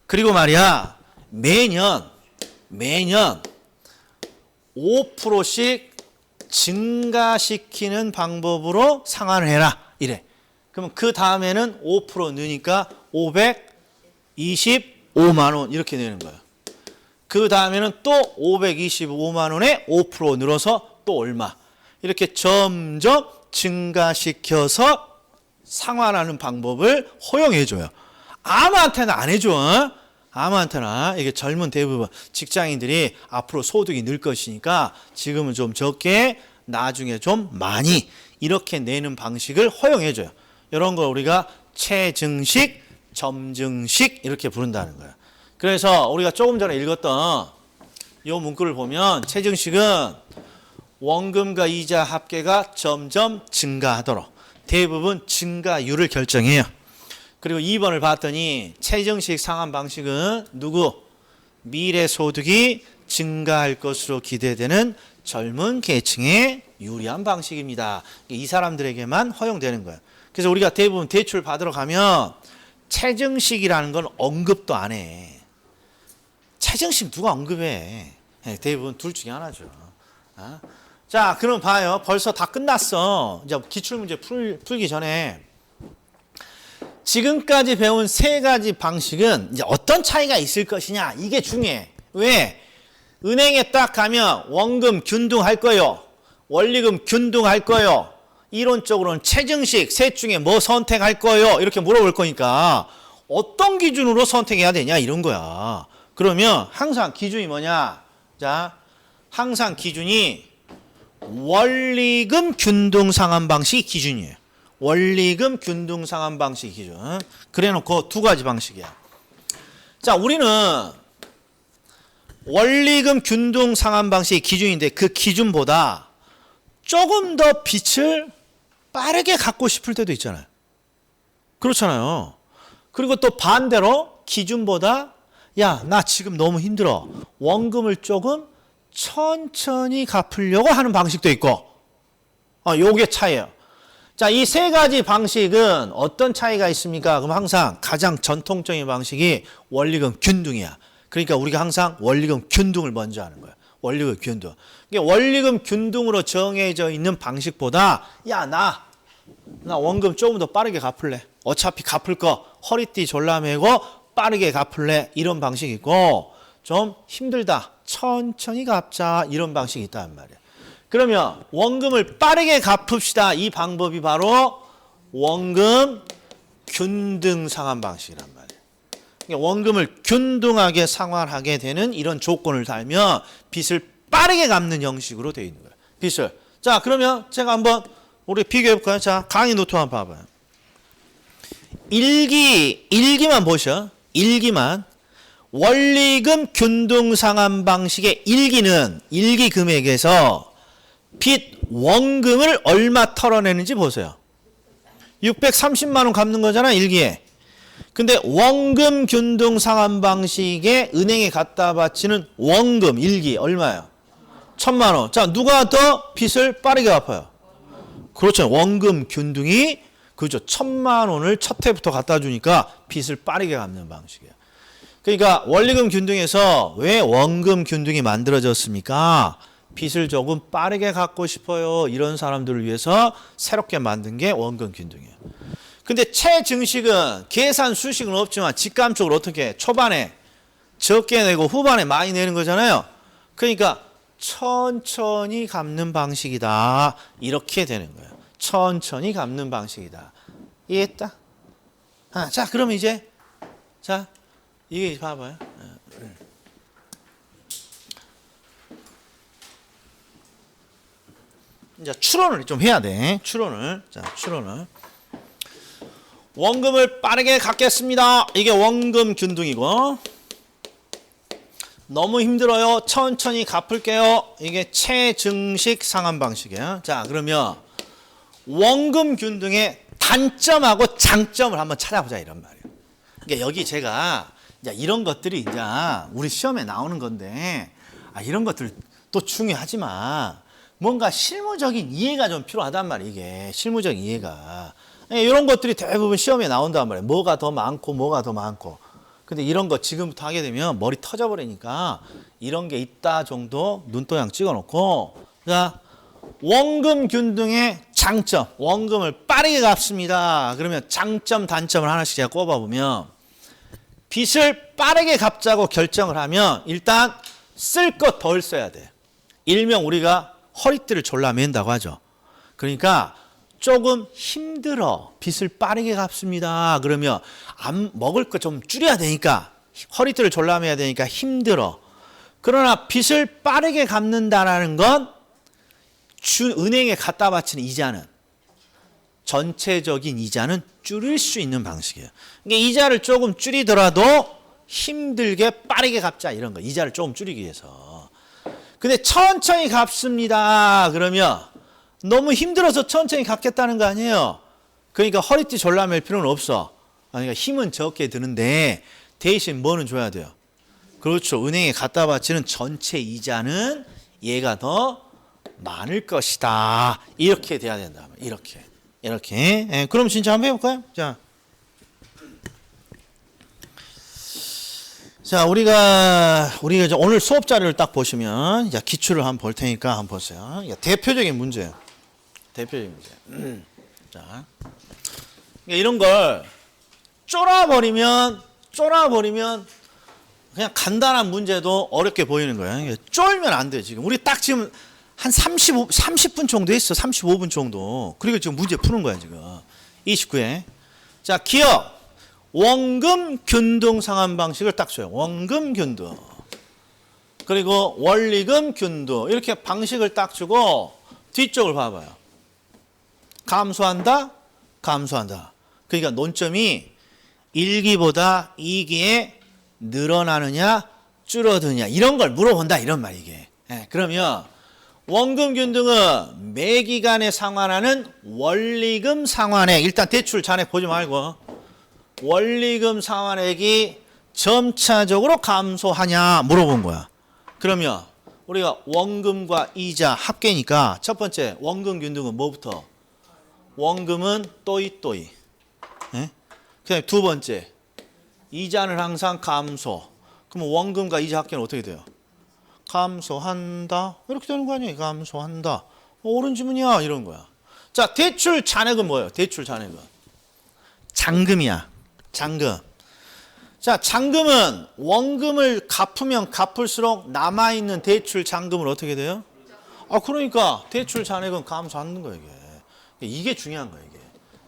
그리고 말이야, 매년 5%씩 증가시키는 방법으로 상환을 해라. 이래. 그러면 그 다음에는 5% 넣으니까 525만 원 이렇게 내는 거예요. 그 다음에는 또 525만 원에 5% 늘어서 또 얼마. 이렇게 점점 증가시켜서 상환하는 방법을 허용해줘요. 아무한테나 안 해줘. 아무한테나. 이게 젊은 대부분 직장인들이 앞으로 소득이 늘 것이니까 지금은 좀 적게 나중에 좀 많이 이렇게 내는 방식을 허용해줘요. 이런 걸 우리가 체증식, 점증식 이렇게 부른다는 거예요. 그래서 우리가 조금 전에 읽었던 이 문구를 보면 체증식은 원금과 이자 합계가 점점 증가하도록 대부분 증가율을 결정해요. 그리고 2번을 봤더니 체증식 상환 방식은 누구? 미래 소득이 증가할 것으로 기대되는 젊은 계층에 유리한 방식입니다. 이 사람들에게만 허용되는 거예요. 그래서 우리가 대부분 대출 받으러 가면 체증식이라는 건 언급도 안 해. 체증식 누가 언급해? 대부분 둘 중에 하나죠. 자, 그럼 봐요. 벌써 다 끝났어. 이제 기출문제 풀기 전에 지금까지 배운 세 가지 방식은 이제 어떤 차이가 있을 것이냐, 이게 중요해. 왜? 은행에 딱 가면 원금 균등할 거요, 원리금 균등할 거요, 이론적으로는 체증식 셋 중에 뭐 선택할 거요, 이렇게 물어볼 거니까 어떤 기준으로 선택해야 되냐 이런 거야. 그러면 항상 기준이 뭐냐? 자, 항상 기준이 원리금 균등 상환 방식이 기준이에요. 원리금 균등 상환 방식 기준. 그래 놓고 두 가지 방식이야. 자, 우리는 원리금 균등 상환 방식이 기준인데 그 기준보다 조금 더 빛을 빠르게 갖고 싶을 때도 있잖아요. 그렇잖아요. 그리고 또 반대로 기준보다 야, 나 지금 너무 힘들어. 원금을 조금 천천히 갚으려고 하는 방식도 있고. 요게 차이예요. 자, 이 세 가지 방식은 어떤 차이가 있습니까? 그럼 항상 가장 전통적인 방식이 원리금 균등이야. 그러니까 우리가 항상 원리금 균등을 먼저 하는 거야. 원리금 균등. 원리금 균등으로 정해져 있는 방식보다 야, 나 원금 조금 더 빠르게 갚을래. 어차피 갚을 거 허리띠 졸라매고 빠르게 갚을래. 이런 방식이 있고, 좀 힘들다, 천천히 갚자, 이런 방식이 있단 말이야. 그러면 원금을 빠르게 갚읍시다. 이 방법이 바로 원금 균등 상환 방식이란 말이에요. 그러니까 원금을 균등하게 상환하게 되는 이런 조건을 달면 빚을 빠르게 갚는 형식으로 되어 있는 거예요. 빚을. 자, 그러면 제가 한번 우리 비교해 볼까요? 자, 강의 노트 한번 봐봐요. 일기만 보셔. 일기만. 원리금 균등 상환 방식의 일기는 일기 금액에서 빚 원금을 얼마 털어내는지 보세요. 630만 원 갚는 거잖아, 일기에. 근데 원금 균등 상환 방식의 은행에 갖다 바치는 원금 일기 얼마예요? 1,000만 원. 자, 누가 더 빚을 빠르게 갚아요? 그렇죠. 원금 균등이 그죠. 1,000만 원을 첫 해부터 갖다 주니까 빚을 빠르게 갚는 방식이에요. 그러니까 원리금 균등에서 왜 원금 균등이 만들어졌습니까? 빚을 조금 빠르게 갚고 싶어요. 이런 사람들을 위해서 새롭게 만든 게 원금 균등이에요. 근데 최증식은 계산 수식은 없지만 직감적으로 어떻게 해? 초반에 적게 내고 후반에 많이 내는 거잖아요. 그러니까 천천히 갚는 방식이다. 이렇게 되는 거예요. 천천히 갚는 방식이다. 이해했다? 자, 그럼 이제 자, 이게 봐봐요. 이제 추론을 좀 해야 돼. 추론을. 자, 추론을. 원금을 빠르게 갚겠습니다. 이게 원금 균등이고. 너무 힘들어요. 천천히 갚을게요. 이게 최증식 상환 방식이에요. 자, 그러면 원금 균등의 단점하고 장점을 한번 찾아보자 이런 말이에요. 그러니까 여기 제가 이제 이런 것들이 이제 우리 시험에 나오는 건데 이런 것들 또 중요하지만 뭔가 실무적인 이해가 좀 필요하단 말이에요. 이게 실무적인 이해가. 이런 것들이 대부분 시험에 나온단 말이에요. 뭐가 더 많고 뭐가 더 많고. 근데 이런 거 지금부터 하게 되면 머리 터져버리니까 이런 게 있다 정도 눈도장 찍어놓고 자, 원금 균등의 장점. 원금을 빠르게 갚습니다. 그러면 장점 단점을 하나씩 제가 꼽아보면 빚을 빠르게 갚자고 결정을 하면 일단 쓸 것 덜 써야 돼. 일명 우리가 허리띠를 졸라 맨다고 하죠. 그러니까 조금 힘들어. 빚을 빠르게 갚습니다. 그러면 안 먹을 거 좀 줄여야 되니까 허리띠를 졸라 매야 되니까 힘들어. 그러나 빚을 빠르게 갚는다라는 건 은행에 갖다 바치는 이자는 전체적인 이자는 줄일 수 있는 방식이에요. 그러니까 이자를 조금 줄이더라도 힘들게 빠르게 갚자 이런 거. 이자를 조금 줄이기 위해서. 근데 천천히 갚습니다. 그러면 너무 힘들어서 천천히 갚겠다는 거 아니에요. 그러니까 허리띠 졸라 맬 필요는 없어. 그러니까 힘은 적게 드는데 대신 뭐는 줘야 돼요. 그렇죠. 은행에 갖다 바치는 전체 이자는 얘가 더 많을 것이다. 이렇게 돼야 된다. 이렇게. 그럼 진짜 한번 해볼까요? 자, 우리가 이제 오늘 수업 자료를 딱 보시면 이제 기출을 한번 볼 테니까 한번 보세요. 대표적인 문제예요. 대표적인 문제. 자, 이런 걸 쫄아버리면 그냥 간단한 문제도 어렵게 보이는 거예요. 쫄면 안 돼. 지금 우리 딱 지금 한 30분 정도 했어. 35분 정도. 그리고 지금 문제 푸는 거야 지금. 29회. 자, 기억. 원금 균등 상환 방식을 딱 줘요. 원금 균등. 그리고 원리금 균등. 이렇게 방식을 딱 주고 뒤쪽을 봐봐요. 감소한다. 그러니까 논점이 1기보다 2기에 늘어나느냐 줄어드느냐 이런 걸 물어본다 이런 말이 이게. 그러면 원금 균등은 매기간에 상환하는 원리금 상환액. 일단 대출 잔액 보지 말고 원리금 상환액이 점차적으로 감소하냐 물어본 거야. 그러면 우리가 원금과 이자 합계니까 첫 번째 원금 균등은 뭐부터? 원금은 또이. 그다음에 두 번째 이자는 항상 감소. 그러면 원금과 이자 합계는 어떻게 돼요? 감소한다. 이렇게 되는 거 아니에요? 감소한다. 옳은 지문이야. 이런 거야. 자, 대출 잔액은 뭐예요? 대출 잔액은 잔금이야. 잔금. 자, 잔금은 원금을 갚으면 갚을수록 남아있는 대출 잔금을 어떻게 돼요? 그러니까 대출 잔액은 감소하는 거예요. 이게 중요한 거예요. 이게.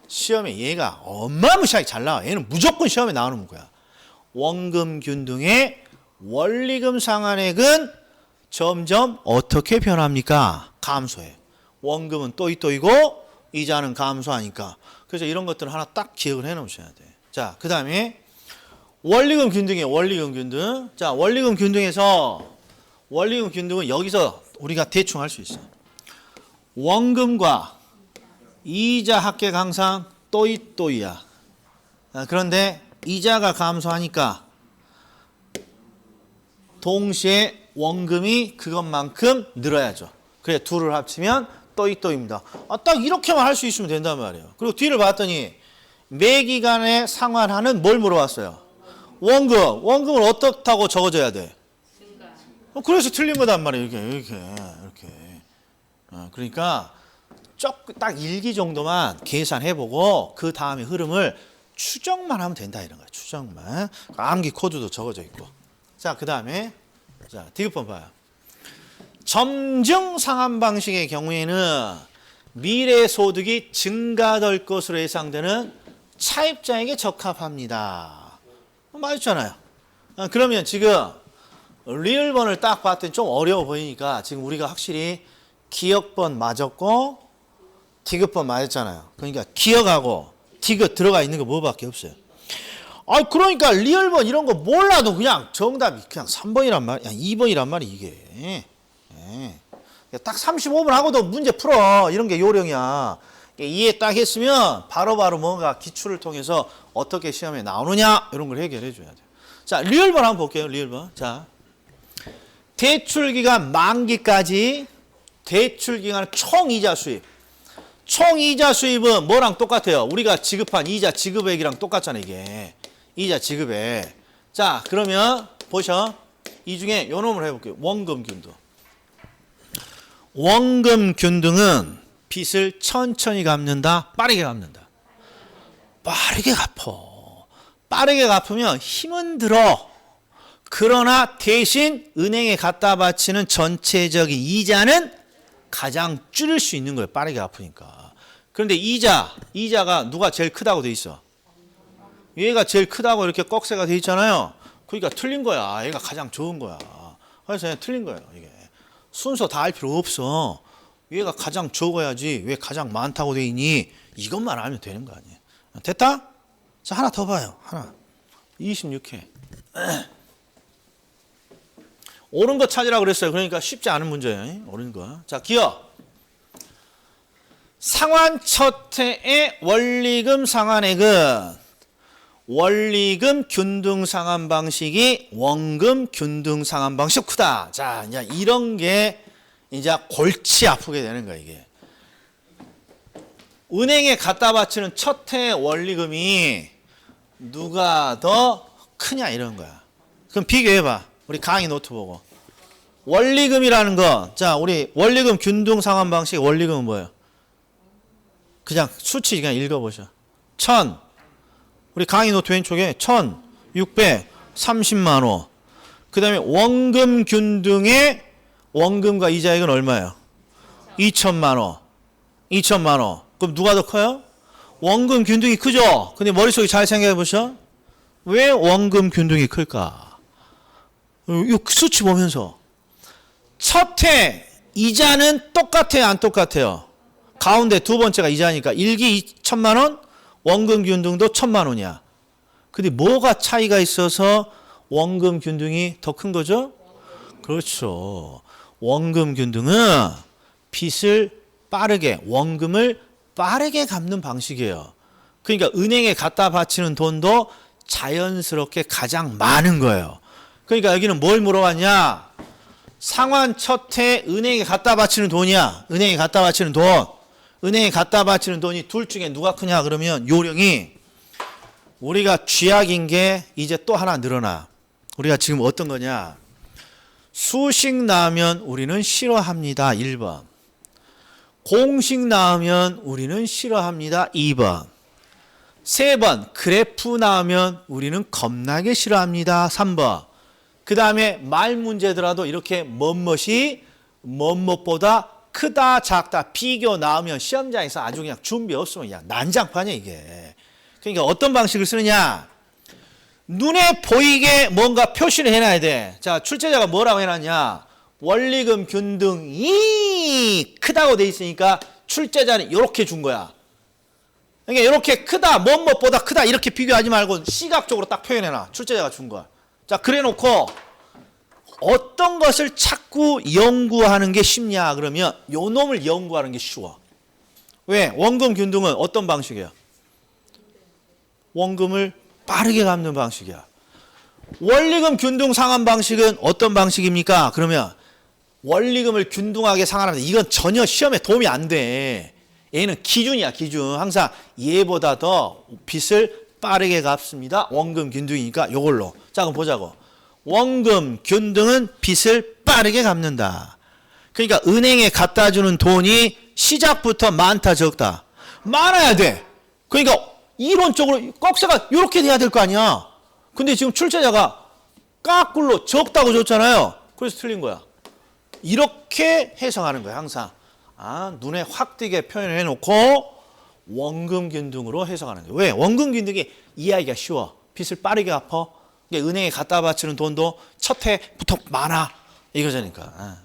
시험에 얘가 어마무시하게 잘 나와. 얘는 무조건 시험에 나오는 문구야. 원금 균등의 원리금 상환액은 점점 어떻게 변합니까? 감소해. 원금은 또이고 이자는 감소하니까. 그래서 이런 것들을 하나 딱 기억을 해 놓으셔야 돼. 자, 그 다음에 원리금 균등이에요. 원리금 균등. 자, 원리금 균등은 여기서 우리가 대충 할 수 있어. 원금과 이자 합계가 항상 또이야. 그런데 이자가 감소하니까 동시에 원금이 그것만큼 늘어야죠. 그래 둘을 합치면 또이입니다. 딱 이렇게만 할 수 있으면 된단 말이에요. 그리고 뒤를 봤더니 매기간에 상환하는 뭘 물어봤어요? 원금을 어떻다고 적어줘야 돼? 그래서 틀린 거단 말이에요. 이렇게. 그러니까 딱 일기 정도만 계산해보고 그 다음에 흐름을 추정만 하면 된다 이런 거야. 추정만. 암기 코드도 적어져 있고. 자, 그 다음에 자 디귿번 봐요. 점증 상환 방식의 경우에는 미래 소득이 증가될 것으로 예상되는 차입자에게 적합합니다. 맞았잖아요. 그러면 지금 리을번을 딱 봤더니 좀 어려워 보이니까 지금 우리가 확실히 기억번 맞았고 디귿번 맞았잖아요. 그러니까 기억하고 디귿 들어가 있는 거 뭐밖에 없어요. 그러니까 리을번 이런 거 몰라도 그냥 정답이 그냥 3번이란 말이야. 2번이란 말이 이게. 딱 35분 하고도 문제 풀어. 이런 게 요령이야. 이해 딱 했으면 바로바로 뭔가 기출을 통해서 어떻게 시험에 나오느냐 이런 걸 해결해 줘야 돼요. 자, 리을번 한번 볼게요. 리을번. 자, 대출기간 만기까지 대출기간 총이자 수입. 총이자 수입은 뭐랑 똑같아요? 우리가 지급한 이자 지급액이랑 똑같잖아 이게. 이자 지급액. 자, 그러면 보셔. 이 중에 요 놈을 해볼게요. 원금 균등. 원금 균등은 빚을 천천히 갚는다, 빠르게 갚는다. 빠르게 갚어. 빠르게 갚으면 힘은 들어. 그러나 대신 은행에 갖다 바치는 전체적인 이자는 가장 줄일 수 있는 거예요. 빠르게 갚으니까. 그런데 이자가 누가 제일 크다고 돼 있어? 얘가 제일 크다고 이렇게 꺽쇠가 돼 있잖아요. 그러니까 틀린 거야. 얘가 가장 좋은 거야. 그래서 그냥 틀린 거예요. 이게 순서 다 할 필요 없어. 얘가 가장 적어야지 왜 가장 많다고 돼 있니? 이것만 알면 되는 거 아니에요. 됐다? 자, 하나 더 봐요. 하나. 26회. 옳은 거 찾으라고 그랬어요. 그러니까 쉽지 않은 문제예요. 옳은 거. 자, 기억. 상환 첫 해의 원리금 상환액은 원리금 균등 상환 방식이 원금 균등 상환 방식 크다. 자, 이제 이런 게 이제 골치 아프게 되는 거야, 이게. 은행에 갖다 바치는 첫 해 원리금이 누가 더 크냐 이런 거야. 그럼 비교해 봐. 우리 강의 노트 보고. 원리금이라는 거. 자, 우리 원리금 균등 상환 방식 원리금은 뭐예요? 그냥 수치 그냥 읽어 보셔. 1000 우리 강의 노트 왼쪽에 1630만 원. 그다음에 원금 균등의 원금과 이자액은 얼마예요? 2000만 원. 2000만 원. 그럼 누가 더 커요? 원금 균등이 크죠? 근데 머릿속에 잘 생각해 보셔. 왜 원금 균등이 클까? 이 수치 보면서 첫 해 이자는 똑같아요, 안 똑같아요? 가운데 두 번째가 이자니까 일기 2000만 원, 원금 균등도 1000만 원이야. 근데 뭐가 차이가 있어서 원금 균등이 더 큰 거죠? 그렇죠. 원금 균등은 빚을 빠르게, 원금을 빠르게 갚는 방식이에요. 그러니까 은행에 갖다 바치는 돈도 자연스럽게 가장 많은 거예요. 그러니까 여기는 뭘 물어봤냐? 상환 첫 해 은행에 갖다 바치는 돈이야. 은행에 갖다 바치는 돈. 은행에 갖다 바치는 돈이 둘 중에 누가 크냐 그러면 요령이 우리가 쥐약인 게 이제 또 하나 늘어나. 우리가 지금 어떤 거냐? 수식 나오면 우리는 싫어합니다. 1번. 공식 나오면 우리는 싫어합니다. 2번. 3번. 그래프 나오면 우리는 겁나게 싫어합니다. 3번. 그 다음에 말 문제더라도 이렇게 뭐뭇이 뭐뭇보다 크다 작다 비교 나오면 시험장에서 아주 그냥 준비 없으면 그냥 난장판이야 이게. 그러니까 어떤 방식을 쓰느냐? 눈에 보이게 뭔가 표시를 해놔야 돼. 자, 출제자가 뭐라고 해놨냐? 원리금 균등이 크다고 돼 있으니까 출제자는 이렇게 준 거야. 그러니까 이렇게 크다, 뭐뭐보다 크다 이렇게 비교하지 말고 시각적으로 딱 표현해놔. 출제자가 준 거야. 자, 그래놓고 어떤 것을 자꾸 연구하는 게 쉽냐 그러면 요 놈을 연구하는 게 쉬워. 왜? 원금 균등은 어떤 방식이야? 원금을 빠르게 갚는 방식이야. 원리금 균등 상환 방식은 어떤 방식입니까? 그러면 원리금을 균등하게 상환하는데 이건 전혀 시험에 도움이 안 돼. 얘는 기준이야, 기준. 항상 얘보다 더 빚을 빠르게 갚습니다. 원금 균등이니까 요걸로. 자, 그럼 보자고. 원금 균등은 빚을 빠르게 갚는다. 그러니까 은행에 갖다 주는 돈이 시작부터 많다 적다. 많아야 돼. 그러니까 이론적으로 꺽쇠가 이렇게 돼야 될 거 아니야. 근데 지금 출제자가 까꿀로 적다고 줬잖아요. 그래서 틀린 거야. 이렇게 해석하는 거야 항상. 눈에 확 띄게 표현해 놓고 원금균등으로 해석하는 거야. 왜? 원금균등이 이해하기가 쉬워. 빚을 빠르게 갚아. 은행에 갖다 바치는 돈도 첫 해부터 많아. 이거잖니까.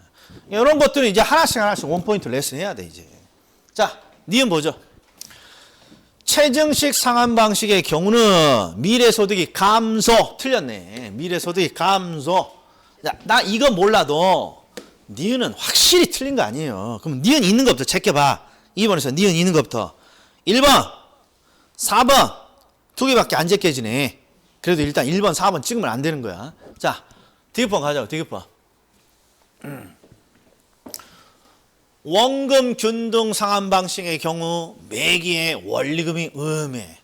이런 것들은 이제 하나씩 원포인트 레슨 해야 돼 이제. 자, 니은 보죠. 체증식 상환 방식의 경우는 미래소득이 감소. 틀렸네. 미래소득이 감소. 자, 나 이거 몰라도 니은은 확실히 틀린 거 아니에요. 그럼 니은 있는 것부터 제껴봐. 2번에서 니은 있는 것부터. 1번, 4번 두 개밖에 안 제껴지네. 그래도 일단 1번, 4번 찍으면 안 되는 거야. 자, 디귿번 가자고. 디귿번. 원금 균등 상환 방식의 경우 매기의 원리금이 음해.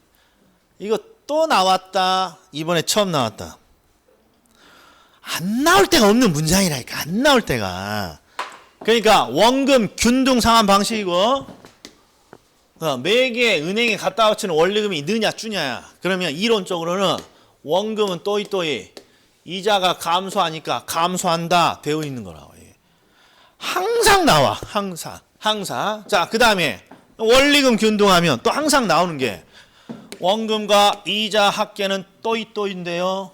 이거 또 나왔다. 이번에 처음 나왔다. 안 나올 때가 없는 문장이라니까. 안 나올 때가. 그러니까 원금 균등 상환 방식이고 매기의 은행에 갖다 바치는 원리금이 느냐 주냐야. 그러면 이론적으로는 원금은 또이 이자가 감소하니까 감소한다 되어 있는 거라고. 항상 나와. 항상. 자, 그 다음에 원리금 균등하면 또 항상 나오는 게 원금과 이자 합계는 또이인데요.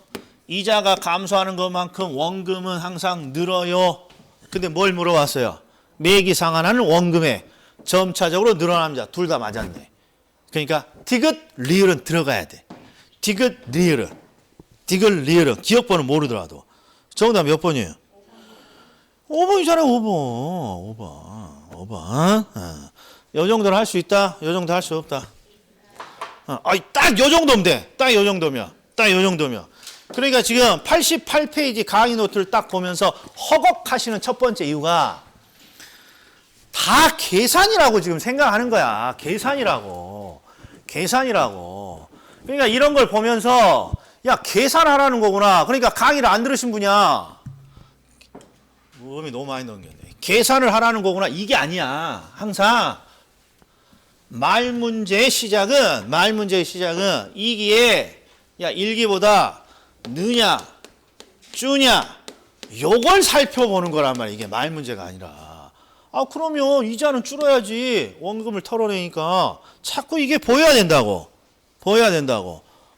이자가 감소하는 것만큼 원금은 항상 늘어요. 근데 뭘 물어봤어요? 매기 상환하는 원금에 점차적으로 늘어납니다. 둘 다 맞았네. 그러니까 디귿 리을은 들어가야 돼. 디귿 리을은 기억번호 모르더라도. 정답 몇 번이에요? 5번이잖아요. 5번. 요 정도는 할 수 있다. 요 정도 할 수 없다. 딱 요 정도면 돼. 딱 요 정도면. 그러니까 지금 88페이지 강의 노트를 딱 보면서 허걱하시는 첫 번째 이유가 다 계산이라고 지금 생각하는 거야. 계산이라고. 그러니까 이런 걸 보면서 야, 계산하라는 거구나. 그러니까 강의를 안 들으신 분이야. 음이 너무 많이 넘겼네. 계산을 하라는 거구나. 이게 아니야. 항상 말 문제의 시작은 이기에 야, 일기보다 느냐 주냐 요걸 살펴보는 거란 말이야. 이게 말 문제가 아니라. 그러면 이자는 줄어야지. 원금을 털어내니까 자꾸 이게 보여야 된다고.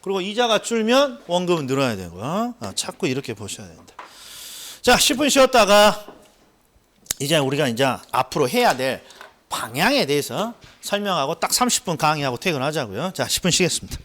그리고 이자가 줄면 원금은 늘어야 되고. 자꾸 이렇게 보셔야 된다. 자, 10분 쉬었다가 이제 우리가 앞으로 해야 될 방향에 대해서 설명하고 딱 30분 강의하고 퇴근하자고요. 자, 10분 쉬겠습니다.